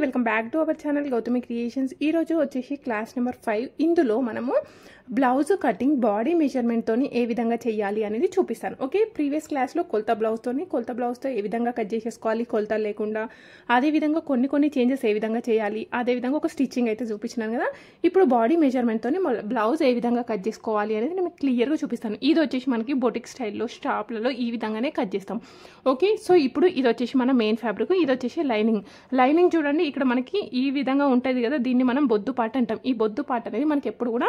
Welcome back to our channel Gautami creations. ఈ రోజు వచ్చేసి క్లాస్ నెంబర్ 5. ఇందులో మనము బ్లౌజ్ కటింగ్ బాడీ మెజర్మెంట్ తోని ఏ విధంగా చేయాలి అనేది చూపిస్తాను. ఓకే, ప్రీవియస్ క్లాస్ లో కొలత బ్లౌజ్ తో ఏ విధంగా కట్ చేసేసుకోవాలి కొలత లేకుండా, అదే విధంగా కొన్ని చేంజెస్ ఏ విధంగా చేయాలి, అదే విధంగా ఒక స్టిచ్చింగ్ అయితే చూపించినాను కదా. ఇప్పుడు బాడీ మెజర్మెంట్ తోని బ్లౌజ్ ఏ విధంగా కట్ చేసుకోవాలి అనేది నేను క్లియర్ గా చూపిస్తాను. ఇది వచ్చేసి మనకి బొటిక్ స్టైల్లో స్టాప్లలో ఈ విధంగానే కట్ చేస్తాం. ఓకే, సో ఇప్పుడు ఇది వచ్చేసి మన మెయిన్ ఫ్యాబ్రిక్, ఇది వచ్చేసి లైనింగ్ చూడండి. ఇక్కడ మనకి ఈ విధంగా ఉంటుంది కదా, దీన్ని మనం బొద్దు పాట అంటాం. ఈ బొద్దు పాట అనేది మనకి ఎప్పుడు కూడా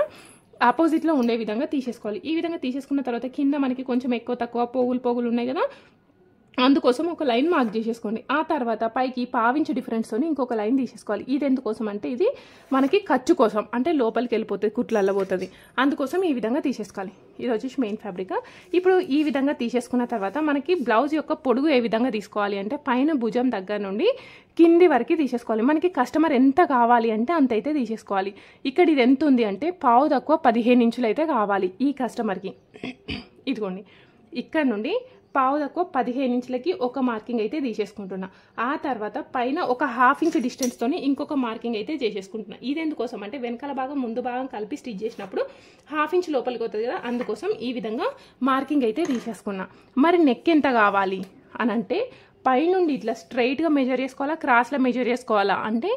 ఆపోజిట్ లో ఉండే విధంగా తీసేసుకోవాలి. ఈ విధంగా తీసేసుకున్న తర్వాత కింద మనకి కొంచెం ఎక్కువ తక్కువ పోగులు ఉన్నాయి కదా, అందుకోసం ఒక లైన్ మార్క్ చేసేసుకోండి. ఆ తర్వాత పైకి పావించు డిఫరెన్స్ తోని ఇంకొక లైన్ తీసేసుకోవాలి. ఇది ఎందుకోసం అంటే ఇది మనకి ఖర్చు కోసం, అంటే లోపలికి వెళ్ళిపోతుంది, కుట్లల్లో పోతుంది, అందుకోసం ఈ విధంగా తీసేసుకోవాలి. ఇది వచ్చేసి మెయిన్ ఫ్యాబ్రిక్. ఇప్పుడు ఈ విధంగా తీసేసుకున్న తర్వాత మనకి బ్లౌజ్ యొక్క పొడుగు ఏ విధంగా తీసుకోవాలి అంటే పైన భుజం దగ్గర నుండి కింది వరకు తీసేసుకోవాలి. మనకి కస్టమర్ ఎంత కావాలి అంటే అంత అయితే తీసేసుకోవాలి. ఇక్కడ ఇది ఎంత ఉంది అంటే పావు తక్కువ 15 ఇంచులు అయితే కావాలి ఈ కస్టమర్కి. ఇదిగోండి, ఇక్కడ నుండి పావు తక్కువ 15 ఇంచులకి ఒక మార్కింగ్ అయితే తీసేసుకుంటున్నా. ఆ తర్వాత పైన ఒక ½ ఇంచ్ డిస్టెన్స్ తోని ఇంకొక మార్కింగ్ అయితే చేసేసుకుంటున్నా. ఇది ఎందుకోసం అంటే వెనకాల భాగం ముందు భాగం కలిపి స్టిచ్ చేసినప్పుడు ½ ఇంచ్ లోపలికి అవుతుంది కదా, అందుకోసం ఈ విధంగా మార్కింగ్ అయితే తీసేసుకున్నా. మరి నెక్ ఎంత కావాలి అని అంటే పైనుండి ఇట్లా స్ట్రైట్గా మెజర్ చేసుకోవాలా, క్రాస్లో మెజర్ చేసుకోవాలా అంటే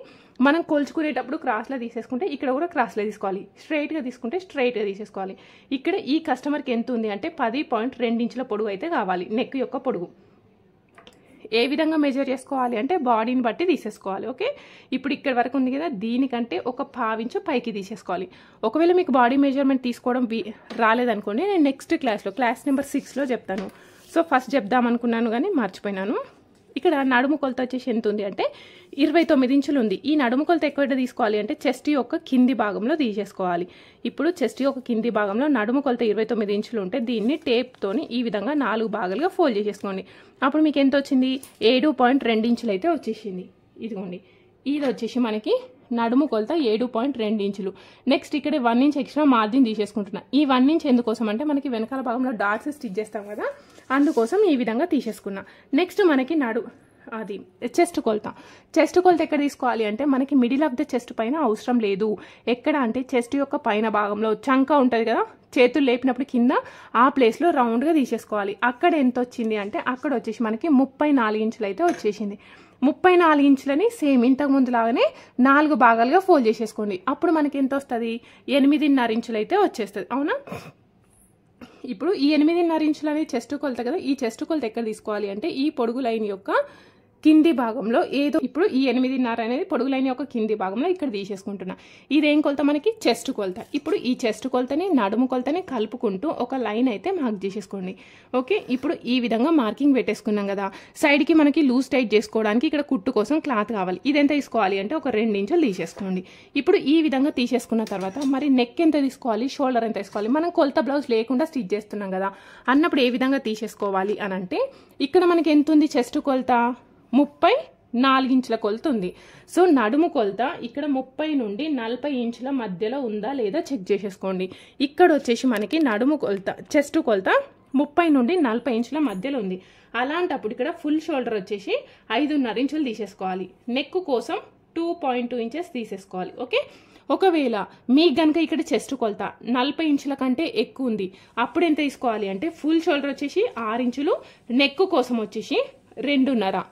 మనం కొలుచుకునేటప్పుడు క్రాస్లో తీసేసుకుంటే ఇక్కడ కూడా క్రాస్లో తీసుకోవాలి, స్ట్రైట్గా తీసుకుంటే స్ట్రైట్గా తీసేసుకోవాలి. ఇక్కడ ఈ కస్టమర్కి ఎంత ఉంది అంటే 10.2 ఇంచుల పొడుగు అయితే కావాలి నెక్ యొక్క పొడుగు. ఏ విధంగా మెజర్ చేసుకోవాలి అంటే బాడీని బట్టి తీసేసుకోవాలి. ఓకే, ఇప్పుడు ఇక్కడ వరకు ఉంది కదా, దీనికంటే ఒక ½ ఇంచు పైకి తీసేసుకోవాలి. ఒకవేళ మీకు బాడీ మెజర్మెంట్ తీసుకోవడం రాలేదనుకోండి, నేను నెక్స్ట్ క్లాస్లో క్లాస్ నెంబర్ 6లో చెప్తాను. సో ఫస్ట్ చెప్దాం అనుకున్నాను కానీ మర్చిపోయినాను. ఇక్కడ నడుము కొలత వచ్చేసి ఎంత ఉంది అంటే 29 ఇంచులు ఉంది. ఈ నడుము కొలత ఎక్కువ తీసుకోవాలి అంటే చెస్ట్ యొక్క కింది భాగంలో తీసేసుకోవాలి. ఇప్పుడు చెస్ట్ యొక్క కింది భాగంలో నడుము కొలత 29 ఇంచులు ఉంటే దీన్ని టేప్తోని ఈ విధంగా 4 భాగాలుగా ఫోల్డ్ చేసేసుకోండి. అప్పుడు మీకు ఎంత వచ్చింది, 7.2 ఇంచులు అయితే వచ్చేసింది. ఇదిగోండి, ఇది వచ్చేసి మనకి నడుము కొలత 7.2 ఇంచులు. నెక్స్ట్ ఇక్కడ 1 ఇంచ్ ఎక్స్ట్రా మార్జిన్ తీసేసుకుంటున్నా. ఈ 1 ఇంచ్ ఎందుకోసం అంటే మనకి వెనకాల భాగంలో డాట్స్ స్టిచ్ చేస్తాం కదా, అందుకోసం ఈ విధంగా తీసేసుకున్నా. నెక్స్ట్ మనకి చెస్ట్ కొలత ఎక్కడ తీసుకోవాలి అంటే మనకి మిడిల్ ఆఫ్ ద చెస్ట్ పైన అవసరం లేదు. ఎక్కడ అంటే చెస్ట్ యొక్క పైన భాగంలో చంక ఉంటుంది కదా, చేతులు లేపినప్పుడు కింద ఆ ప్లేస్లో రౌండ్గా తీసేసుకోవాలి. అక్కడ ఎంత వచ్చింది అంటే అక్కడ వచ్చేసి మనకి 34 ఇంచులు అయితే వచ్చేసింది. 34 ఇంచులని సేమ్ ఇంతకు ముందు లాగానే 4 భాగాలుగా ఫోల్డ్ చేసేసుకోండి. అప్పుడు మనకి ఎంత వస్తుంది, 8.5 ఇంచులు అయితే వచ్చేస్తుంది. అవునా, ఇప్పుడు ఈ 8.5 ఇంచులు అనేది చెస్ట్ కొలత కదా, ఈ చెస్ట్ కొలత ఎక్కడ తీసుకోవాలి అంటే ఈ పొడుగు లైన్ యొక్క కింది భాగంలో ఇప్పుడు ఈ 8.5 అనేది పొడుగు లైన్ యొక్క కింది భాగంలో ఇక్కడ తీసేసుకుంటున్నా. ఇదేం కొలత మనకి చెస్ట్ కొలత. ఇప్పుడు ఈ చెస్ట్ కొలతని నడుము కొలతని కలుపుకుంటూ ఒక లైన్ అయితే మార్క్ చేసేసుకోండి. ఓకే, ఇప్పుడు ఈ విధంగా మార్కింగ్ పెట్టేసుకున్నాం కదా, సైడ్కి మనకి లూజ్ టైట్ చేసుకోవడానికి ఇక్కడ కుట్టు కోసం క్లాత్ కావాలి. ఇది ఎంత తీసుకోవాలి అంటే ఒక 2 ఇంచులు తీసేసుకోండి. ఇప్పుడు ఈ విధంగా తీసేసుకున్న తర్వాత మరి నెక్ ఎంత తీసుకోవాలి, షోల్డర్ ఎంత తీసుకోవాలి, మనం కొలత బ్లౌజ్ లేకుండా స్టిచ్ చేస్తున్నాం కదా అన్నప్పుడు ఏ విధంగా తీసేసుకోవాలి అని అంటే ఇక్కడ మనకి ఎంత ఉంది, చెస్ట్ కొలత 34 ఇంచుల కొలత ఉంది. సో నడుము కొలత ఇక్కడ 30 నుండి 40 ఇంచుల మధ్యలో ఉందా లేదా చెక్ చేసేసుకోండి. ఇక్కడ వచ్చేసి మనకి నడుము కొలత చెస్ట్ కొలత 30 నుండి 40 ఇంచుల మధ్యలో ఉంది. అలాంటప్పుడు ఇక్కడ ఫుల్ షోల్డర్ వచ్చేసి 5.5 ఇంచులు తీసేసుకోవాలి. నెక్ కోసం 2.2 ఇంచెస్ తీసేసుకోవాలి. ఓకే, ఒకవేళ మీకు గనక ఇక్కడ చెస్ట్ కొలత 40 ఇంచుల కంటే ఎక్కువ ఉంది, అప్పుడు ఎంత తీసుకోవాలి అంటే ఫుల్ షోల్డర్ వచ్చేసి 6 ఇంచులు, నెక్ కోసం వచ్చేసి 2.5.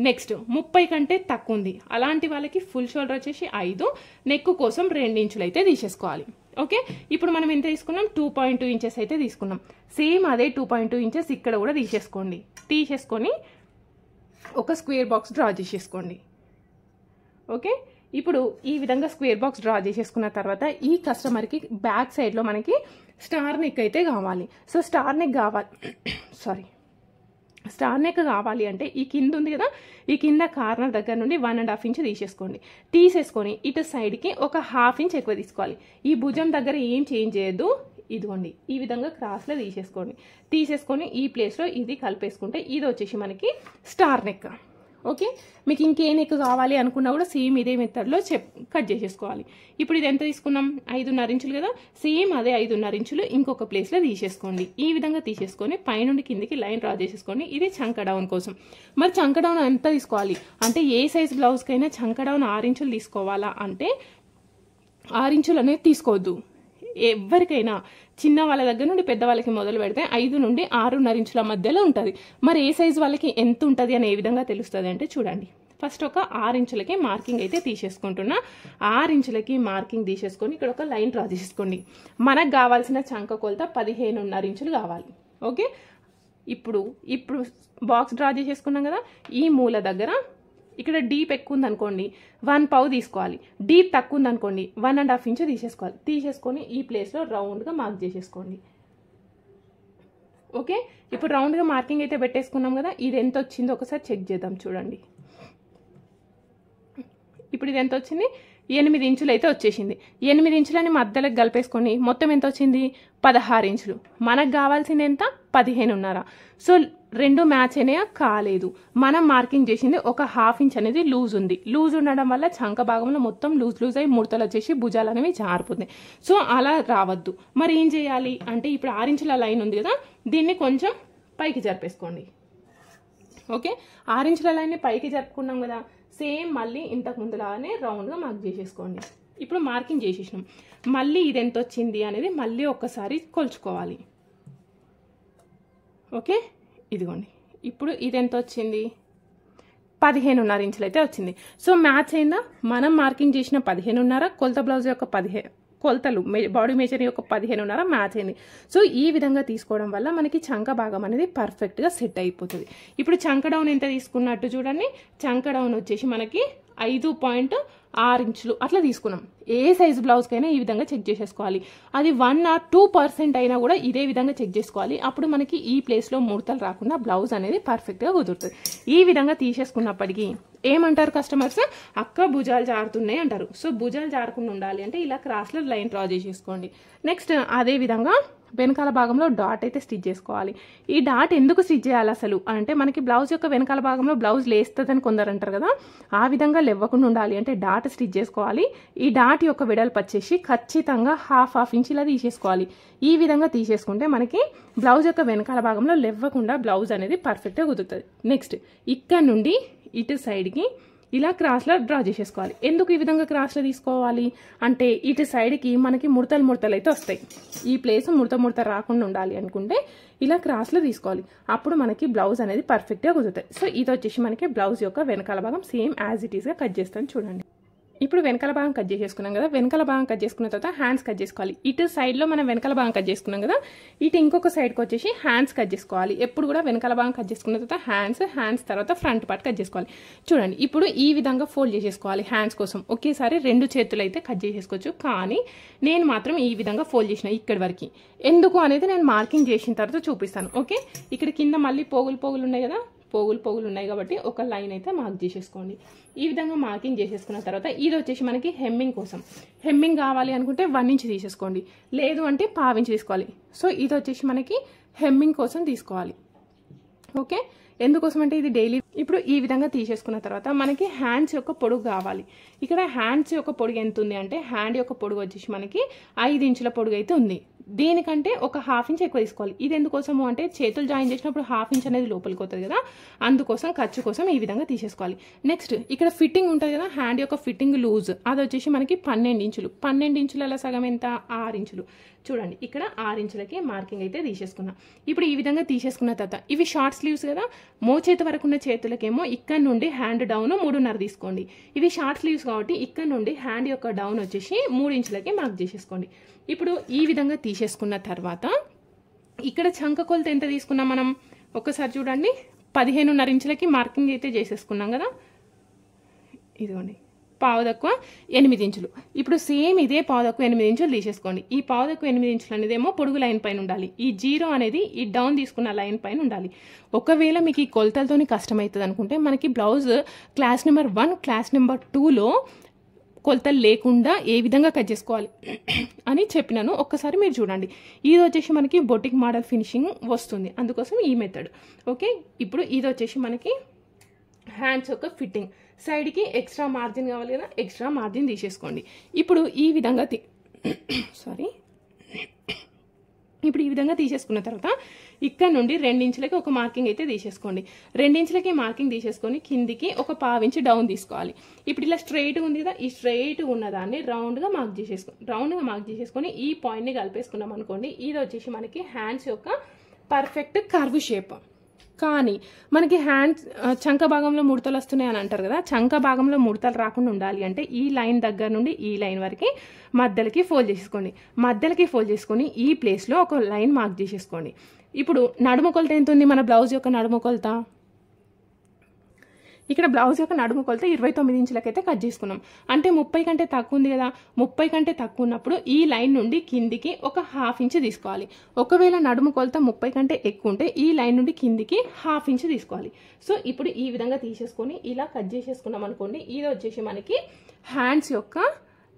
నెక్స్ట్ 30 కంటే తక్కువ ఉంది, అలాంటి వాళ్ళకి ఫుల్ షోల్డర్ వచ్చేసి 5, నెక్ కోసం 2 ఇంచులు అయితే తీసేసుకోవాలి. ఓకే, ఇప్పుడు మనం ఎంత తీసుకున్నాం, 2.2 ఇంచెస్ అయితే తీసుకున్నాం. సేమ్ అదే 2.2 ఇంచెస్ ఇక్కడ కూడా తీసేసుకొని ఒక స్క్వేర్ బాక్స్ డ్రా చేసేసుకోండి. ఓకే, ఇప్పుడు ఈ విధంగా స్క్వేర్ బాక్స్ డ్రా చేసేసుకున్న తర్వాత ఈ కస్టమర్కి బ్యాక్ సైడ్లో మనకి స్టార్ నెక్ అయితే కావాలి. సో స్టార్ నెక్ కావాలి అంటే ఈ కింద ఉంది కదా, ఈ కింద కార్నర్ దగ్గర నుండి 1.5 ఇంచ్ తీసేసుకొని ఇటు సైడ్కి ఒక ½ ఇంచ్ ఎక్కువ తీసుకోవాలి. ఈ భుజం దగ్గర ఏం చేంజ్ చేయొద్దు. ఇదిగోండి, ఈ విధంగా క్రాస్లో తీసేసుకొని ఈ ప్లేస్లో ఇది కలిపేసుకుంటే ఇది వచ్చేసి మనకి స్టార్ నెక్. ఓకే, మీకు ఇంకే నెక్ కావాలి అనుకున్నా కూడా సేమ్ ఇదే మెథడ్లో కట్ చేసేసుకోవాలి. ఇప్పుడు ఇది ఎంత తీసుకున్నాం, 5.5 ఇంచులు కదా, సేమ్ అదే 5.5 ఇంచులు ఇంకొక ప్లేస్లో తీసేసుకోండి. ఈ విధంగా తీసేసుకొని పైనుండి కిందికి లైన్ డ్రా చేసేసుకోండి. ఇది చంక డౌన్ కోసం. మరి చంక డౌన్ ఎంత తీసుకోవాలి అంటే ఏ సైజ్ బ్లౌజ్కైనా చంక డౌన్ 6 ఇంచులు తీసుకోవాలా అంటే 6 ఇంచులు అనేది తీసుకోవద్దు. ఎవరికైనా చిన్న వాళ్ళ దగ్గర నుండి పెద్ద వాళ్ళకి మొదలు పెడితే 5 నుండి 6.5 ఇంచుల మధ్యలో ఉంటుంది. మరి ఏ సైజు వాళ్ళకి ఎంత ఉంటుంది అని ఏ విధంగా తెలుస్తుంది అంటే చూడండి. ఫస్ట్ ఒక 6 ఇంచులకి మార్కింగ్ అయితే తీసేసుకుంటున్నా. 6 ఇంచులకి మార్కింగ్ తీసేసుకొని ఇక్కడ ఒక లైన్ డ్రా చేసేసుకోండి. మనకు కావాల్సిన చంక కొలత 15.5 ఇంచులు కావాలి. ఓకే, ఇప్పుడు బాక్స్ డ్రా చేసేసుకున్నాం కదా, ఈ మూల దగ్గర ఇక్కడ డీప్ ఎక్కువ ఉందనుకోండి 1 పావు తీసుకోవాలి, డీప్ తక్కువ ఉందనుకోండి 1.5 ఇంచు తీసేసుకోవాలి. తీసేసుకొని ఈ ప్లేస్లో రౌండ్గా మార్క్ చేసేసుకోండి. ఓకే, ఇప్పుడు రౌండ్గా మార్కింగ్ అయితే పెట్టేసుకున్నాం కదా, ఇది ఎంత వచ్చిందో ఒకసారి చెక్ చేద్దాం. చూడండి, ఇప్పుడు ఇది ఎంత వచ్చింది, 8 ఇంచులు అయితే వచ్చేసింది. 8 ఇంచులని మధ్యలోకి కలిపేసుకొని మొత్తం ఎంత వచ్చింది, 16 ఇంచులు. మనకు కావాల్సింది ఎంత, 15.5. సో 2 మ్యాచ్ అనేవి కాలేదు. మనం మార్కింగ్ చేసింది ఒక 1/2 ఇంచ్ అనేది లూజ్ ఉంది. లూజ్ ఉండడం వల్ల చంక భాగంలో మొత్తం లూజ్ అయ్యి ముడతలు వచ్చేసి భుజాలు అనేవి జారిపోతాయి. సో అలా రావద్దు. మరి ఏం చేయాలి అంటే ఇప్పుడు 6 ఇంచుల లైన్ ఉంది కదా, దీన్ని కొంచెం పైకి జరిపేసుకోండి. ఓకే, 6 ఇంచుల లైన్ని పైకి జరుపుకున్నాం కదా, సేమ్ మళ్ళీ ఇంతకు ముందులాగానే రౌండ్గా మార్క్ చేసేసుకోండి. ఇప్పుడు మార్కింగ్ చేసేసినాం, మళ్ళీ ఇది ఎంత వచ్చింది అనేది మళ్ళీ ఒక్కసారి కొలుచుకోవాలి. ఓకే, ఇదిగోండి, ఇప్పుడు ఇది ఎంత వచ్చింది, 15.5 ఇంచులు అయితే వచ్చింది. సో మ్యాచ్ అయిందా, మనం మార్కింగ్ చేసిన 15.5 కొలత బ్లౌజ్ యొక్క 15 కొలతలు బాడీ మేజర్ యొక్క 15.5 మ్యాచ్ అయింది. సో ఈ విధంగా తీసుకోవడం వల్ల మనకి చంక భాగం అనేది పర్ఫెక్ట్గా సెట్ అయిపోతుంది. ఇప్పుడు చంక డౌన్ ఎంత తీసుకున్నట్టు చూడండి, చంక డౌన్ వచ్చేసి మనకి 5.6 ఇంచులు అట్లా తీసుకున్నాం. ఏ సైజు బ్లౌజ్కైనా ఈ విధంగా చెక్ చేసేసుకోవాలి. అది 1 or 2% అయినా కూడా ఇదే విధంగా చెక్ చేసుకోవాలి. అప్పుడు మనకి ఈ ప్లేస్లో ముడతలు రాకుండా బ్లౌజ్ అనేది పర్ఫెక్ట్గా కుదురుతుంది. ఈ విధంగా తీసేసుకున్నప్పటికీ ఏమంటారు కస్టమర్స్, అక్క భుజాలు జారుతున్నాయి అంటారు. సో భుజాలు జారకుండా ఉండాలి అంటే ఇలా క్రాస్లో లైన్ డ్రా చేసేసుకోండి. నెక్స్ట్ అదే విధంగా వెనకాల భాగంలో డాట్ అయితే స్టిచ్ చేసుకోవాలి. ఈ డాట్ ఎందుకు స్టిచ్ చేయాలి అసలు అంటే మనకి బ్లౌజ్ యొక్క వెనకాల భాగంలో బ్లౌజ్ లేస్తుందని కొందరు అంటారు కదా, ఆ విధంగా లేవ్వకుండా ఉండాలి అంటే డాట్ స్టిచ్ చేసుకోవాలి. ఈ డాట్ యొక్క వెడల్పు వచ్చేసి ఖచ్చితంగా 1/2 ఇంచ్ ఇలా తీసేసుకోవాలి. ఈ విధంగా తీసేసుకుంటే మనకి బ్లౌజ్ యొక్క వెనకాల భాగంలో లేవ్వకుండా బ్లౌజ్ అనేది పర్ఫెక్ట్గా కుదురుతుంది. నెక్స్ట్ ఇక్కడ నుండి ఇటు సైడ్కి ఇలా క్రాస్లో డ్రా చేసేసుకోవాలి. ఎందుకు ఈ విధంగా క్రాస్లో తీసుకోవాలి అంటే ఇటు సైడ్కి మనకి ముడతలు అయితే వస్తాయి. ఈ ప్లేస్ ముడత రాకుండా ఉండాలి అనుకుంటే ఇలా క్రాస్లో తీసుకోవాలి. అప్పుడు మనకి బ్లౌజ్ అనేది పర్ఫెక్ట్గా కుదురుతాయి. సో ఇది వచ్చేసి మనకి బ్లౌజ్ యొక్క వెనకాల భాగం సేమ్ యాజ్ ఇట్ ఈస్గా కట్ చేస్తాను చూడండి. ఇప్పుడు వెనకాల భాగం కట్ చేసేసుకున్నాం కదా, వెనకాల భాగం కట్ చేసుకున్న తర్వాత హ్యాండ్స్ కట్ చేసుకోవాలి. ఇటు సైడ్లో మనం వెనకాల భాగం కట్ చేసుకున్నాం కదా, ఇటు ఇంకొక సైడ్కి వచ్చేసి హ్యాండ్స్ కట్ చేసుకోవాలి. ఎప్పుడు కూడా వెనకాల భాగం కట్ చేసుకున్న తర్వాత హ్యాండ్స్ తర్వాత ఫ్రంట్ పార్ట్ కట్ చేసుకోవాలి. చూడండి, ఇప్పుడు ఈ విధంగా ఫోల్డ్ చేసేసుకోవాలి. హ్యాండ్స్ కోసం ఒకేసారి 2 చేతులు అయితే కట్ చేసేసుకోవచ్చు, కానీ నేను మాత్రం ఈ విధంగా ఫోల్డ్ చేసిన ఇక్కడి వరకు. ఎందుకు అనేది నేను మార్కింగ్ చేసిన తర్వాత చూపిస్తాను. ఓకే, ఇక్కడ కింద మళ్ళీ పోగులు ఉన్నాయి కదా, పోగులు ఉన్నాయి కాబట్టి ఒక లైన్ అయితే మార్క్ చేసేసుకోండి. ఈ విధంగా మార్కింగ్ చేసేసుకున్న తర్వాత ఇది వచ్చేసి మనకి హెమ్మింగ్ కోసం. హెమ్మింగ్ కావాలి అనుకుంటే 1 ఇంచ్ తీసేసుకోండి, లేదు అంటే 1/2 ఇంచ్ తీసుకోవాలి. సో ఇది వచ్చేసి మనకి హెమ్మింగ్ కోసం తీసుకోవాలి. ఓకే, ఎందుకోసం అంటే ఇది డైలీ. ఇప్పుడు ఈ విధంగా తీసేసుకున్న తర్వాత మనకి హ్యాండ్స్ యొక్క పొడుగు కావాలి. ఇక్కడ హ్యాండ్స్ యొక్క పొడుగు ఎంత ఉంది అంటే హ్యాండ్ యొక్క పొడుగు వచ్చేసి మనకి 5 ఇంచుల పొడుగు అయితే ఉంది. దీనికంటే ఒక 1/2 ఇంచ్ ఎక్కువ తీసుకోవాలి. ఇది ఎందుకోసము అంటే చేతులు జాయిన్ చేసినప్పుడు 1/2 ఇంచ్ అనేది లోపలికి వస్తుంది కదా, అందుకోసం ఖర్చు కోసం ఈ విధంగా తీసేసుకోవాలి. నెక్స్ట్ ఇక్కడ ఫిట్టింగ్ ఉంటుంది కదా, హ్యాండ్ యొక్క ఫిట్టింగ్ లూజ్ అది వచ్చేసి మనకి 12 ఇంచులు. 12 ఇంచుల సగం ఎంత, 6 ఇంచులు. చూడండి, ఇక్కడ 6 ఇంచులకి మార్కింగ్ అయితే తీసేసుకున్నాం. ఇప్పుడు ఈ విధంగా తీసేసుకున్న తర్వాత ఇవి షార్ట్ స్లీవ్స్ కదా, మోచేతి వరకు ఉన్న చేతులకేమో ఇక్కడ నుండి హ్యాండ్ డౌన్ 3.5 తీసుకోండి. ఇవి షార్ట్ స్లీవ్స్ కాబట్టి ఇక్కడ నుండి హ్యాండ్ యొక్క డౌన్ వచ్చేసి 3 ఇంచులకి మార్క్ చేసేసుకోండి. ఇప్పుడు ఈ విధంగా తీసేసుకున్న తర్వాత ఇక్కడ చంక కొలత ఎంత తీసుకున్నాం మనం ఒక్కసారి చూడండి, 15.5 ఇంచులకి మార్కింగ్ అయితే చేసేసుకున్నాం కదా. ఇదిగోండి, 8 ఇంచులు. ఇప్పుడు సేమ్ ఇదే 8 ఇంచులు తీసేసుకోండి. ఈ 8 ఇంచులు అనేదేమో పొడుగు లైన్ పైన ఉండాలి. ఈ 0 అనేది ఈ డౌన్ తీసుకున్న లైన్ పైన ఉండాలి. ఒకవేళ మీకు ఈ కొలతలతోని కష్టమవుతుంది అనుకుంటే మనకి blouse class number 1 class number 2లో కొలతలు లేకుండా ఏ విధంగా కట్ చేసుకోవాలి అని చెప్పినాను, ఒక్కసారి మీరు చూడండి. ఇది వచ్చేసి మనకి బొటిక్ మోడల్ ఫినిషింగ్ వస్తుంది, అందుకోసం ఈ మెథడ్. ఓకే, ఇప్పుడు ఇది వచ్చేసి మనకి హ్యాండ్స్ యొక్క ఫిట్టింగ్, సైడ్కి ఎక్స్ట్రా మార్జిన్ కావాలి కదా, ఎక్స్ట్రా మార్జిన్ తీసేసుకోండి. ఇప్పుడు ఈ విధంగా ఇప్పుడు ఈ విధంగా తీసేసుకున్న తర్వాత ఇక్కడ నుండి 2 ఇంచులకి ఒక మార్కింగ్ అయితే తీసేసుకోండి. 2 ఇంచులకి మార్కింగ్ తీసేసుకొని కిందికి ఒక 1/2 ఇంచ్ డౌన్ తీసుకోవాలి. ఇప్పుడు ఇలా స్ట్రైట్గా ఉంది కదా, ఈ స్ట్రైట్ ఉన్నదాన్ని రౌండ్గా మార్క్ చేసేసుకొని ఈ పాయింట్ని కలిపేసుకున్నాం అనుకోండి. ఇది వచ్చేసి మనకి హ్యాండ్స్ యొక్క పర్ఫెక్ట్ కర్వ్ షేప్. కానీ మనకి హ్యాండ్స్ చంక భాగంలో ముడతలు వస్తున్నాయి అని అంటారు కదా, చంక భాగంలో ముడతలు రాకుండా ఉండాలి అంటే ఈ లైన్ దగ్గర నుండి ఈ లైన్ వరకు మధ్యలకి ఫోల్డ్ చేసేసుకోండి. మధ్యలకి ఫోల్డ్ చేసుకొని ఈ ప్లేస్లో ఒక లైన్ మార్క్ చేసేసుకోండి. ఇప్పుడు నడుము కొలత ఎంత ఉంది మన బ్లౌజ్ యొక్క నడుము కొలత? ఇక్కడ బ్లౌజ్ యొక్క నడుము కొలత 29 ఇంచులకైతే కట్ చేసుకున్నాం. అంటే 30 కంటే తక్కువ ఉంది కదా, 30 కంటే తక్కువ ఉన్నప్పుడు ఈ లైన్ నుండి కిందికి ఒక 1/2 ఇంచ్ తీసుకోవాలి. ఒకవేళ నడుము కొలత 30 కంటే ఎక్కువ ఉంటే ఈ లైన్ నుండి కిందికి 1/2 ఇంచ్ తీసుకోవాలి. సో ఇప్పుడు ఈ విధంగా తీసేసుకొని ఇలా కట్ చేసేసుకున్నాం అనుకోండి. ఇది వచ్చేసి మనకి హ్యాండ్స్ యొక్క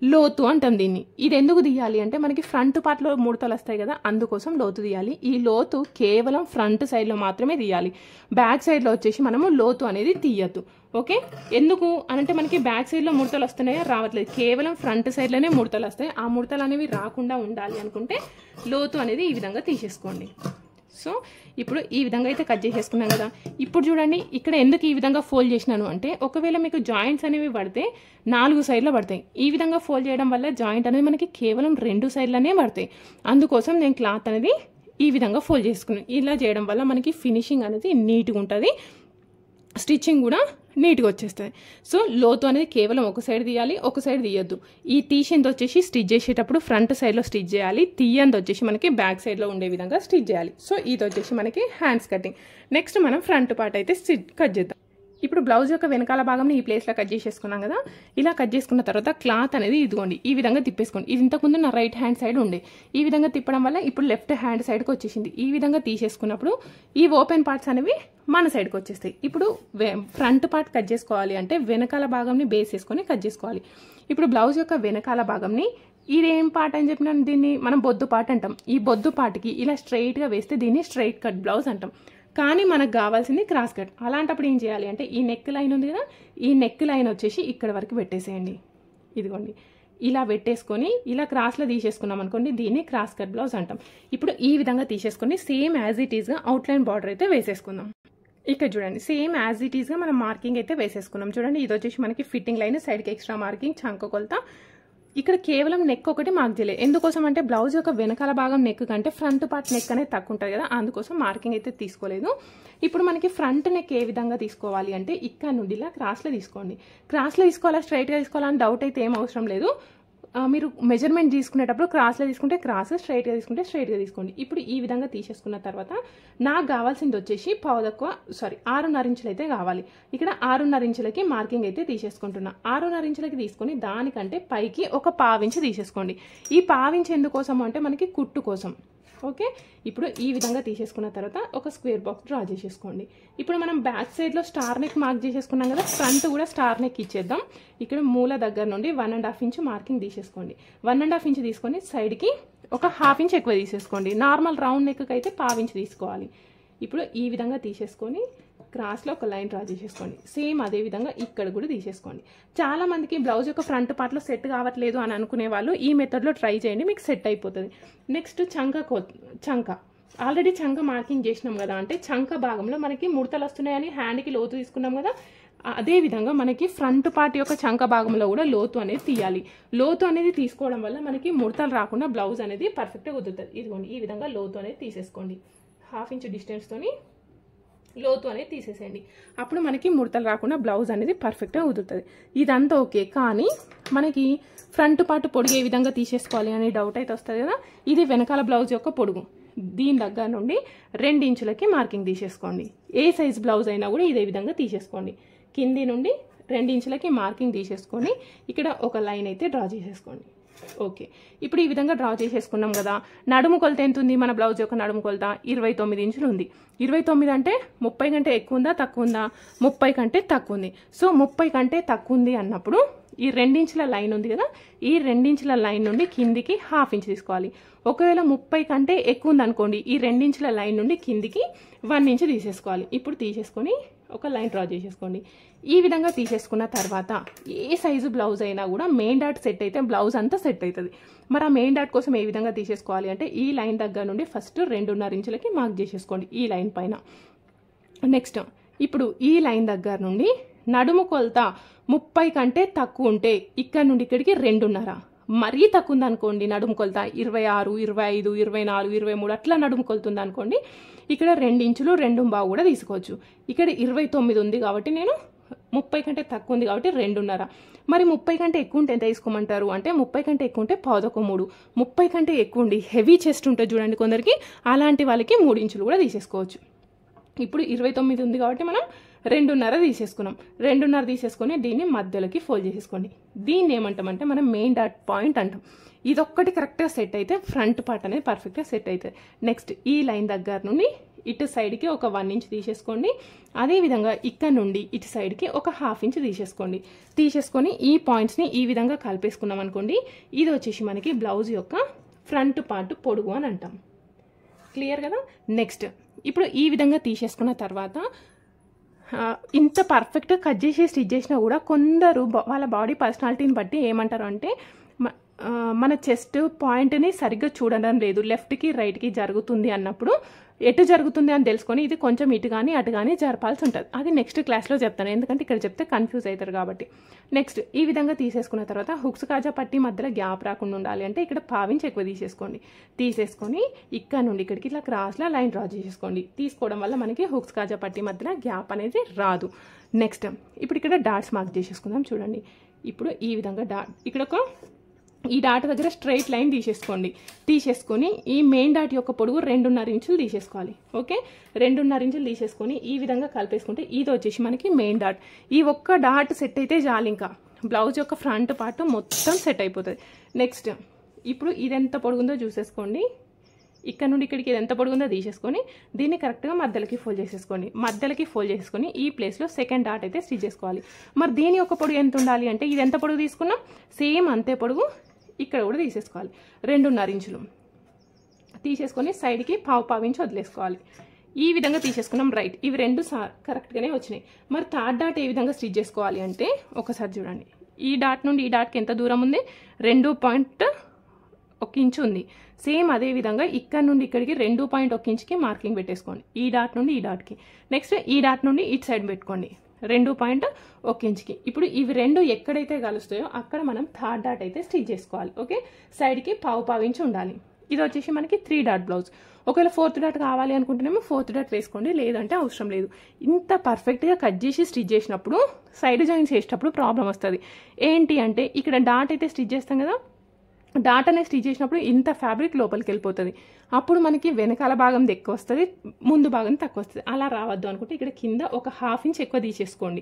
లోతు అంటాం దీన్ని. ఇది ఎందుకు తీయాలి అంటే మనకి ఫ్రంట్ పార్ట్లో ముడతలు వస్తాయి కదా, అందుకోసం లోతు తీయాలి. ఈ లోతు కేవలం ఫ్రంట్ సైడ్లో మాత్రమే తీయాలి. బ్యాక్ సైడ్లో వచ్చేసి మనము లోతు అనేది తీయద్దు. ఓకే, ఎందుకు అనంటే మనకి బ్యాక్ సైడ్లో ముడతలు వస్తున్నాయో రావట్లేదు, కేవలం ఫ్రంట్ సైడ్లోనే ముడతలు వస్తాయి. ఆ ముడతలు అనేవి రాకుండా ఉండాలి అనుకుంటే లోతు అనేది ఈ విధంగా తీసేసుకోండి. సో ఇప్పుడు ఈ విధంగా అయితే కట్ చేసేసుకున్నాం కదా. ఇప్పుడు చూడండి ఇక్కడ ఎందుకు ఈ విధంగా ఫోల్డ్ చేసినాను అంటే ఒకవేళ మీకు జాయింట్స్ అనేవి పడితే 4 సైడ్లో పడతాయి. ఈ విధంగా ఫోల్డ్ చేయడం వల్ల జాయింట్ అనేది మనకి కేవలం 2 సైడ్లనే పడతాయి. అందుకోసం నేను క్లాత్ అనేది ఈ విధంగా ఫోల్డ్ చేసుకున్నాను. ఇలా చేయడం వల్ల మనకి ఫినిషింగ్ అనేది నీట్గా ఉంటుంది, స్టిచ్చింగ్ కూడా నీట్గా వచ్చేస్తుంది. సో లోతు అనేది కేవలం ఒక సైడ్ తీయాలి, ఒక సైడ్ తీయద్దు. ఈ తీసింది వచ్చేసి స్టిచ్ చేసేటప్పుడు ఫ్రంట్ సైడ్లో స్టిచ్ చేయాలి, తీయంది వచ్చేసి మనకి బ్యాక్ సైడ్లో ఉండే విధంగా స్టిచ్ చేయాలి. సో ఇది వచ్చేసి మనకి హ్యాండ్స్ కటింగ్. నెక్స్ట్ మనం ఫ్రంట్ పార్ట్ అయితే కట్ చేద్దాం. ఇప్పుడు బ్లౌజ్ యొక్క వెనకాల భాగంని ఈ ప్లేస్లో కట్ చేసేసుకున్నాం కదా. ఇలా కట్ చేసుకున్న తర్వాత క్లాత్ అనేది ఇదిగోండి ఈ విధంగా తిప్పేసుకోండి. ఇది ఇంతకుముందు నా రైట్ హ్యాండ్ సైడ్ ఉండే, ఈ విధంగా తిప్పడం వల్ల ఇప్పుడు లెఫ్ట్ హ్యాండ్ సైడ్కి వచ్చేసింది. ఈ విధంగా తీసేసుకున్నప్పుడు ఈ ఓపెన్ పార్ట్స్ అనేవి మన సైడ్కి వచ్చేస్తాయి. ఇప్పుడు ఫ్రంట్ పార్ట్ కట్ చేసుకోవాలి అంటే వెనకాల భాగంని బేస్ చేసుకొని కట్ చేసుకోవాలి. ఇప్పుడు బ్లౌజ్ యొక్క వెనకాల భాగంని ఇదేం పార్ట్ అని చెప్పినాను, దీన్ని మనం బొద్దు పార్ట్ అంటాం. ఈ బొద్దు పార్ట్కి ఇలా స్ట్రైట్గా వేస్తే దీన్ని స్ట్రైట్ కట్ బ్లౌజ్ అంటాం. కానీ మనకు కావాల్సింది క్రాస్ కట్. అలాంటప్పుడు ఏం చేయాలి అంటే ఈ నెక్ లైన్ ఉంది కదా, ఈ నెక్ లైన్ వచ్చేసి ఇక్కడ వరకు పెట్టేసేయండి. ఇదిగోండి ఇలా పెట్టేసుకొని ఇలా క్రాస్లో తీసేసుకున్నాం అనుకోండి, దీన్ని క్రాస్ కట్ బ్లౌజ్ అంటాం. ఇప్పుడు ఈ విధంగా తీసేసుకొని సేమ్ యాజ్ ఇట్ ఈస్గా అవుట్లైన్ బార్డర్ అయితే వేసేసుకుందాం. ఇక్కడ చూడండి సేమ్ యాజ్ ఇట్ ఈస్గా మనం మార్కింగ్ అయితే వేసేసుకున్నాం. చూడండి ఇది వచ్చేసి మనకి ఫిట్టింగ్ లైన్, సైడ్కి ఎక్స్ట్రా మార్కింగ్, చంక కొలత. ఇక్కడ కేవలం నెక్ ఒకటి మార్క్ చేయలేదు. ఎందుకోసం అంటే బ్లౌజ్ యొక్క వెనకాల భాగం నెక్ కంటే ఫ్రంట్ పార్ట్ నెక్ అనేది తక్కువ ఉంటుంది కదా, అందుకోసం మార్కింగ్ అయితే తీసుకోలేదు. ఇప్పుడు మనకి ఫ్రంట్ నెక్ ఏ విధంగా తీసుకోవాలి అంటే ఇక్కడ నుండి ఇలా క్రాస్లో తీసుకోండి. క్రాస్లో తీసుకోవాలా స్ట్రైట్గా తీసుకోవాలని డౌట్ అయితే ఏం అవసరం లేదు. మీరు మెజర్మెంట్ తీసుకునేటప్పుడు క్రాస్లో తీసుకుంటే క్రాస్, స్ట్రైట్గా తీసుకుంటే స్ట్రైట్గా తీసుకోండి. ఇప్పుడు ఈ విధంగా తీసేసుకున్న తర్వాత నాకు కావాల్సింది వచ్చేసి 6.5 ఇంచులు అయితే కావాలి. ఇక్కడ 6.5 ఇంచులకి మార్కింగ్ అయితే తీసేసుకుంటున్నా. 6.5 ఇంచులకి తీసుకొని దానికంటే పైకి ఒక 1/2 ఇంచు తీసేసుకోండి. ఈ 1/2 ఇంచు ఎందుకోసం అంటే మనకి కుట్టు కోసం. ఓకే, ఇప్పుడు ఈ విధంగా తీసేసుకున్న తర్వాత ఒక స్క్వేర్ బాక్స్ డ్రా చేసేసుకోండి. ఇప్పుడు మనం బ్యాక్ సైడ్లో స్టార్ నెక్ మార్క్ చేసేసుకున్నాం కదా, ఫ్రంట్ కూడా స్టార్ నెక్ ఇచ్చేద్దాం. ఇక్కడ మూల దగ్గర నుండి 1.5 ఇంచు మార్కింగ్ తీసేసుకోండి. 1.5 ఇంచు తీసుకొని సైడ్కి ఒక 1/2 ఇంచ్ ఎక్కువ తీసేసుకోండి. నార్మల్ రౌండ్ నెక్కి అయితే 1/2 ఇంచ్ తీసుకోవాలి. ఇప్పుడు ఈ విధంగా తీసేసుకొని క్రాస్లో ఒక లైన్ డ్రా చేసేసుకోండి. సేమ్ అదే విధంగా ఇక్కడ కూడా తీసేసుకోండి. చాలా మందికి బ్లౌజ్ యొక్క ఫ్రంట్ పార్ట్లో సెట్ కావట్లేదు అని అనుకునే వాళ్ళు ఈ మెథడ్లో ట్రై చేయండి, మీకు సెట్ అయిపోతుంది. నెక్స్ట్ చంక ఆల్రెడీ చంక మార్కింగ్ చేసినాం కదా, అంటే చంక భాగంలో మనకి ముడతలు వస్తున్నాయని హ్యాండ్కి లోతు తీసుకున్నాం కదా, అదే విధంగా మనకి ఫ్రంట్ పార్ట్ యొక్క చంక భాగంలో కూడా లోతు అనేది తీయాలి. లోతు అనేది తీసుకోవడం వల్ల మనకి ముడతలు రాకుండా బ్లౌజ్ అనేది పర్ఫెక్ట్గా కుదురుతుంది. ఇదిగోండి ఈ విధంగా లోతు అనేది తీసేసుకోండి. 1/2 ఇంచ్ డిస్టెన్స్తోని లోతు అనేది తీసేసేయండి. అప్పుడు మనకి ముడతలు రాకుండా బ్లౌజ్ అనేది పర్ఫెక్ట్గా కుదురుతుంది. ఇదంతా ఓకే, కానీ మనకి ఫ్రంట్ పార్ట్ పొడుగు ఏ విధంగా తీసేసుకోవాలి అనే డౌట్ అయితే వస్తుంది కదా. ఇది వెనకాల బ్లౌజ్ యొక్క పొడుగు, దీని దగ్గర నుండి 2 ఇంచులకి మార్కింగ్ తీసేసుకోండి. ఏ సైజ్ బ్లౌజ్ అయినా కూడా ఇదే విధంగా తీసేసుకోండి. కింది నుండి 2 ఇంచులకి మార్కింగ్ తీసేసుకొని ఇక్కడ ఒక లైన్ అయితే డ్రా చేసేసుకోండి. ఓకే, ఇప్పుడు ఈ విధంగా డ్రా చేసేసుకున్నాం కదా. నడుము కొలత ఎంత ఉంది మన బ్లౌజ్ యొక్క నడుము కొలత? 29 ఇంచులు ఉంది. 29 అంటే 30 కంటే ఎక్కువ ఉందా తక్కువ ఉందా? 30 కంటే తక్కువ ఉంది. సో 30 కంటే తక్కువ ఉంది అన్నప్పుడు ఈ 2 ఇంచుల లైన్ ఉంది కదా, ఈ 2 ఇంచుల లైన్ నుండి కిందికి 1/2 ఇంచ్ తీసుకోవాలి. ఒకవేళ 30 కంటే ఎక్కువ ఉంది అనుకోండి, ఈ 2 ఇంచుల లైన్ నుండి కిందికి 1 ఇంచ్ తీసేసుకోవాలి. ఇప్పుడు తీసేసుకొని ఒక లైన్ డ్రా చేసేసుకోండి. ఈ విధంగా తీసేసుకున్న తర్వాత ఏ సైజు బ్లౌజ్ అయినా కూడా మెయిన్ డాట్ సెట్ అయితే బ్లౌజ్ అంతా సెట్ అవుతుంది. మరి ఆ మెయిన్ డాట్ కోసం ఏ విధంగా తీసేసుకోవాలి అంటే ఈ లైన్ దగ్గర నుండి ఫస్ట్ 2.5 ఇంచులకి మార్క్ చేసేసుకోండి ఈ లైన్ పైన. నెక్స్ట్ ఇప్పుడు ఈ లైన్ దగ్గర నుండి నడుము కొలత 30 కంటే తక్కువ ఉంటే ఇక్కడ నుండి ఇక్కడికి 2.5. మరీ తక్కువ ఉందనుకోండి నడుము కొలత 26, 25, 24, 23 అట్లా నడుము కొలుతుంది అనుకోండి, ఇక్కడ 2 ఇంచులు 2.5 కూడా తీసుకోవచ్చు. ఇక్కడ 29 ఉంది కాబట్టి నేను 30 కంటే తక్కువ ఉంది కాబట్టి 2.5. మరి 30 కంటే ఎక్కువ ఉంటే ఎంత తీసుకోమంటారు అంటే 30 కంటే ఎక్కువ ఉంటే 1.3. 30 కంటే ఎక్కువ ఉండి హెవీ చెస్ట్ ఉంటుంది చూడండి కొందరికి, అలాంటి వాళ్ళకి 3 ఇంచులు కూడా తీసేసుకోవచ్చు. ఇప్పుడు 29 ఉంది కాబట్టి మనం 2.5 తీసేసుకున్నాం. 2.5 తీసేసుకొని దీన్ని మధ్యలోకి ఫోల్డ్ చేసేసుకోండి. దీన్ని ఏమంటామంటే మనం మెయిన్ డాట్ పాయింట్ అంటాం. ఇదొక్కటి కరెక్ట్గా సెట్ అయితే ఫ్రంట్ పార్ట్ అనేది పర్ఫెక్ట్గా సెట్ అవుతుంది. నెక్స్ట్ ఈ లైన్ దగ్గర నుండి ఇటు సైడ్కి ఒక 1 ఇంచ్ తీసేసుకోండి. అదేవిధంగా ఇక్కడ నుండి ఇటు సైడ్కి ఒక 1/2 ఇంచ్ తీసేసుకోండి. తీసేసుకొని ఈ పాయింట్స్ని ఈ విధంగా కలిపేసుకున్నాం అనుకోండి, ఇది వచ్చేసి మనకి బ్లౌజ్ యొక్క ఫ్రంట్ పార్ట్ పొడుగు అని అంటాం. క్లియర్ కదా? నెక్స్ట్ ఇప్పుడు ఈ విధంగా తీసేసుకున్న తర్వాత ఇంత పర్ఫెక్ట్గా కట్ చేసి స్టిచ్ చేసినా కూడా కొందరు వాళ్ళ బాడీ పర్సనాలిటీని బట్టి ఏమంటారు అంటే మన చెస్ట్ పాయింట్ని సరిగ్గా చూడడం లేదు, లెఫ్ట్కి రైట్కి జరుగుతుంది అన్నప్పుడు ఎటు జరుగుతుంది అని తెలుసుకొని ఇది కొంచెం ఇటు కానీ అటు కానీ జరపాల్సి ఉంటుంది. అది నెక్స్ట్ క్లాస్లో చెప్తాను, ఎందుకంటే ఇక్కడ చెప్తే కన్ఫ్యూజ్ అవుతారు కాబట్టి. నెక్స్ట్ ఈ విధంగా తీసేసుకున్న తర్వాత హుక్స్ కాజా పట్టి మధ్యలో గ్యాప్ రాకుండా ఉండాలి అంటే ఇక్కడ 1/2 ఇంచ్ ఎక్కువ తీసేసుకోండి. తీసేసుకొని ఇక్కడ నుండి ఇక్కడికి ఇట్లా క్రాస్లో లైన్ డ్రా చేసేసుకోండి. తీసుకోవడం వల్ల మనకి హుక్స్ కాజా పట్టి మధ్యలో గ్యాప్ అనేది రాదు. నెక్స్ట్ ఇప్పుడు ఇక్కడ డాట్స్ మార్క్ చేసేసుకుందాం చూడండి. ఇప్పుడు ఈ విధంగా ఇక్కడ ఒక ఈ డాట్ దగ్గర స్ట్రైట్ లైన్ తీసేసుకోండి. తీసేసుకొని ఈ మెయిన్ డాట్ యొక్క పొడుగు 2.5 ఇంచులు తీసేసుకోవాలి. ఓకే, 2.5 ఇంచులు తీసేసుకొని ఈ విధంగా కలిపేసుకుంటే ఇది వచ్చేసి మనకి మెయిన్ డాట్. ఈ ఒక్క డాట్ సెట్ అయితే చాలు, ఇంకా బ్లౌజ్ యొక్క ఫ్రంట్ పార్ట్ మొత్తం సెట్ అయిపోతుంది. నెక్స్ట్ ఇప్పుడు ఇది ఎంత పొడుగుందో చూసేసుకోండి. ఇక్కడ నుండి ఇక్కడికి ఇది ఎంత పొడుగుందో తీసేసుకొని దీన్ని కరెక్ట్గా మధ్యలోకి ఫోల్డ్ చేసేసుకోండి. మధ్యలోకి ఫోల్డ్ చేసుకొని ఈ ప్లేస్లో సెకండ్ డాట్ అయితే స్టిచ్ చేసుకోవాలి. మరి దీని యొక్క పొడుగు ఎంత ఉండాలి అంటే ఇది ఎంత పొడుగు తీసుకున్నాం సేమ్ అంతే పొడుగు ఇక్కడ కూడా తీసేసుకోవాలి. 2.5 ఇంచులు తీసేసుకొని సైడ్కి 1/2 ఇంచు వదిలేసుకోవాలి. ఈ విధంగా తీసేసుకున్నాం. రైట్, ఇవి రెండు కరెక్ట్గానే వచ్చినాయి. మరి థర్డ్ డాట్ ఏ విధంగా స్టిచ్ చేసుకోవాలి అంటే ఒకసారి చూడండి. ఈ డాట్ నుండి ఈ డాట్కి ఎంత దూరం ఉంది? 2.1 ఇంచు ఉంది. సేమ్ అదే విధంగా ఇక్కడ నుండి ఇక్కడికి 2.1 ఇంచుకి మార్కింగ్ పెట్టేసుకోండి. ఈ డాట్ నుండి ఈ డాట్కి. నెక్స్ట్ ఈ డాట్ నుండి ఇటు సైడ్ పెట్టుకోండి 2.1 ఇంచుకి. ఇప్పుడు ఇవి రెండు ఎక్కడైతే కలుస్తాయో అక్కడ మనం థర్డ్ డాట్ అయితే స్టిచ్ చేసుకోవాలి. ఓకే, సైడ్కి 1/2 ఇంచు ఉండాలి. ఇది వచ్చేసి మనకి 3 డాట్ బ్లౌజ్. ఒకవేళ 4th డాట్ కావాలి అనుకుంటేనేమో 4th డాట్ వేసుకోండి, లేదంటే అవసరం లేదు. ఇంత పర్ఫెక్ట్గా కట్ చేసి స్టిచ్ చేసినప్పుడు సైడ్ జాయింట్స్ వేసేటప్పుడు ప్రాబ్లం వస్తుంది. ఏంటి అంటే ఇక్కడ డాట్ అయితే స్టిచ్ చేస్తాం కదా, డాట్ అనేది స్టిచ్ చేసినప్పుడు ఇంత ఫ్యాబ్రిక్ లోపలికి వెళ్ళిపోతుంది. అప్పుడు మనకి వెనకాల భాగం ఎక్కువ వస్తుంది, ముందు భాగం తక్కువ వస్తుంది. అలా రావద్దు అనుకుంటే ఇక్కడ కింద ఒక 1/2 ఇంచ్ ఎక్కువ తీసేసుకోండి.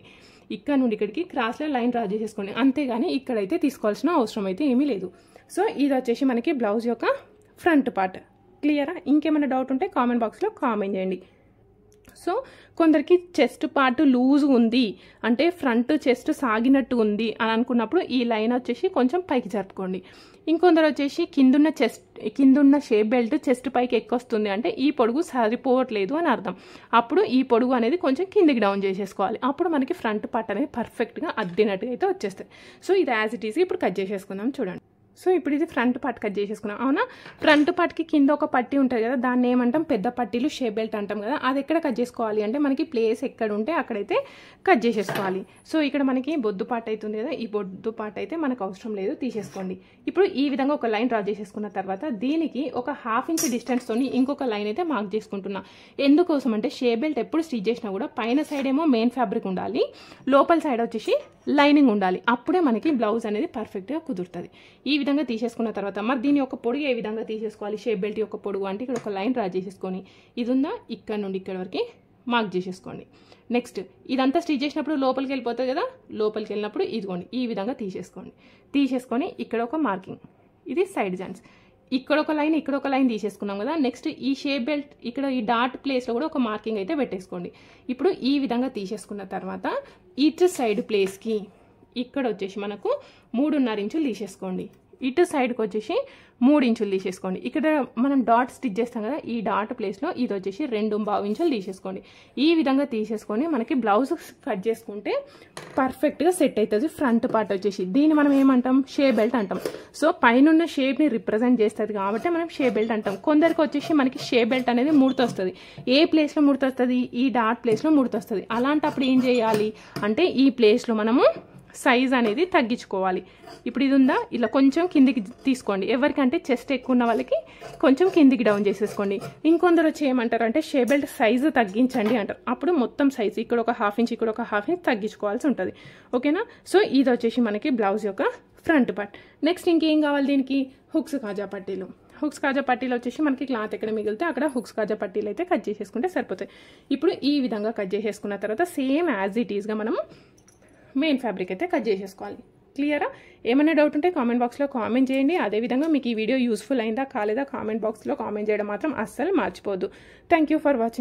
ఇక్కడ నుండి ఇక్కడికి క్రాస్లో లైన్ డ్రా చేసేసుకోండి. అంతేగాని ఇక్కడైతే తీసుకోవాల్సిన అవసరం అయితే ఏమీ లేదు. సో ఇది వచ్చేసి మనకి బ్లౌజ్ యొక్క ఫ్రంట్ పార్ట్. క్లియరా? ఇంకేమైనా డౌట్ ఉంటే కామెంట్ బాక్స్లో కామెంట్ చేయండి. సో కొందరికి చెస్ట్ పార్ట్ లూజ్ ఉంది అంటే ఫ్రంట్ చెస్ట్ సాగినట్టు ఉంది అని అనుకున్నప్పుడు ఈ లైన్ వచ్చేసి కొంచెం పైకి జరుపుకోండి. ఇంకొందరు వచ్చేసి కిందున్న షేప్ బెల్ట్ చెస్ట్ పైకి ఎక్కువస్తుంది అంటే ఈ పొడుగు సరిపోవట్లేదు అని అర్థం. అప్పుడు ఈ పొడుగు అనేది కొంచెం కిందికి డౌన్ చేసేసుకోవాలి. అప్పుడు మనకి ఫ్రంట్ పార్ట్ అనేది పర్ఫెక్ట్గా అద్దినట్టుగా అయితే వచ్చేస్తుంది. సో ఇది యాజ్ ఇట్ ఈజ్ ఇప్పుడు కట్ చేసేసుకుందాం చూడండి. సో ఇప్పుడు ఇది ఫ్రంట్ పార్ట్ కట్ చేసేసుకున్నాం. అవునా, ఫ్రంట్ పార్ట్కి కింద ఒక పట్టీ ఉంటుంది కదా, దాన్ని ఏమంటాం పెద్ద పట్టీలు షేప్ బెల్ట్ అంటాం కదా. అది ఎక్కడ కట్ చేసుకోవాలి అంటే మనకి ప్లేస్ ఎక్కడ ఉంటే అక్కడైతే కట్ చేసేసుకోవాలి. సో ఇక్కడ మనకి బొద్దు పార్ట్ అవుతుంది కదా, ఈ బొద్దు పార్ట్ అయితే మనకు అవసరం లేదు, తీసేసుకోండి. ఇప్పుడు ఈ విధంగా ఒక లైన్ డ్రా చేసేసుకున్న తర్వాత దీనికి ఒక 1/2 ఇంచ్ డిస్టెన్స్తో ఇంకొక లైన్ అయితే మార్క్ చేసుకుంటున్నా. ఎందుకోసం అంటే షేప్ బెల్ట్ ఎప్పుడు స్టిచ్ చేసినా కూడా పైన సైడ్ ఏమో మెయిన్ ఫ్యాబ్రిక్ ఉండాలి, లోపల సైడ్ వచ్చేసి లైనింగ్ ఉండాలి. అప్పుడే మనకి బ్లౌజ్ అనేది పర్ఫెక్ట్గా కుదురుతుంది. ఈ విధంగా తీసేసుకున్న తర్వాత మరి దీని యొక్క పొడుగు ఏ విధంగా తీసేసుకోవాలి? షేప్ బెల్ట్ యొక్క పొడుగు అంటే ఇక్కడ ఒక లైన్ డ్రా చేసేసుకొని ఇది ఉందా ఇక్కడ నుండి ఇక్కడ వరకు మార్క్ చేసేసుకోండి. నెక్స్ట్ ఇదంతా స్టిచ్ చేసినప్పుడు లోపలికి వెళ్ళిపోతుంది కదా, లోపలికి వెళ్ళినప్పుడు ఇదిగోండి ఈ విధంగా తీసేసుకోండి. తీసేసుకొని ఇక్కడ ఒక మార్కింగ్, ఇది సైడ్ జాయింట్స్, ఇక్కడ ఒక లైన్ ఇక్కడ ఒక లైన్ తీసేసుకున్నాం కదా. నెక్స్ట్ ఈ షేప్ బెల్ట్ ఇక్కడ ఈ డాట్ ప్లేస్లో కూడా ఒక మార్కింగ్ అయితే పెట్టేసుకోండి. ఇప్పుడు ఈ విధంగా తీసేసుకున్న తర్వాత ఇటు సైడ్ ప్లేస్కి ఇక్కడ వచ్చేసి మనకు 3.5 ఇంచులు తీసేసుకోండి. ఇటు సైడ్కి వచ్చేసి 3 ఇంచులు తీసేసుకోండి. ఇక్కడ మనం డాట్ స్టిచ్ చేస్తాం కదా, ఈ డాట్ ప్లేస్లో ఇది వచ్చేసి 2.5 ఇంచులు తీసేసుకోండి. ఈ విధంగా తీసేసుకొని మనకి బ్లౌజ్ కట్ చేసుకుంటే పర్ఫెక్ట్గా సెట్ అవుతుంది. ఫ్రంట్ పార్ట్ వచ్చేసి దీన్ని మనం ఏమంటాం, షే బెల్ట్ అంటాం. సో పైన షేప్ని రిప్రజెంట్ చేస్తుంది కాబట్టి మనం షే బెల్ట్ అంటాం. కొందరికి వచ్చేసి మనకి షే బెల్ట్ అనేది ముడత వస్తుంది. ఏ ప్లేస్లో ముడత వస్తుంది, ఈ డాట్ ప్లేస్లో ముడత వస్తుంది. అలాంటప్పుడు ఏం చేయాలి అంటే ఈ ప్లేస్లో మనము సైజ్ అనేది తగ్గించుకోవాలి. ఇప్పుడు ఇది ఉందా, ఇలా కొంచెం కిందికి తీసుకోండి. ఎవరికంటే చెస్ట్ ఎక్కువ ఉన్న వాళ్ళకి కొంచెం కిందికి డౌన్ చేసేసుకోండి. ఇంకొందరు వచ్చి ఏమంటారు అంటే షే బెల్ట్ సైజు తగ్గించండి అంటారు. అప్పుడు మొత్తం సైజు ఇక్కడ ఒక 1/2 ఇంచ్, ఇక్కడ ఒక 1/2 ఇంచ్ తగ్గించుకోవాల్సి ఉంటుంది. ఓకేనా. సో ఇది వచ్చేసి మనకి బ్లౌజ్ యొక్క ఫ్రంట్ పార్ట్. నెక్స్ట్ ఇంకేం కావాలి దీనికి, హుక్స్ కాజా పట్టీలు. హుక్స్ కాజా పట్టీలు వచ్చేసి మనకి క్లాత్ ఎక్కడ మిగిలితే అక్కడ హుక్స్ కాజా పట్టీలు అయితే కట్ చేసేసుకుంటే సరిపోతాయి. ఇప్పుడు ఈ విధంగా కట్ చేసేసుకున్న తర్వాత సేమ్ యాజ్ ఇట్ ఈస్గా మనం మెయిన్ ఫ్యాబ్రిక్ అయితే కట్ చేసేసుకోవాలి. క్లియరా? ఏమైనా డౌట్ ఉంటే కామెంట్ బాక్స్లో కామెంట్ చేయండి. అదేవిధంగా మీకు ఈ వీడియో యూస్ఫుల్ అయిందా కాలేదా కామెంట్ బాక్స్లో కామెంట్ చేయడం మాత్రం అస్సలు మర్చిపోద్దు. Thank you for watching.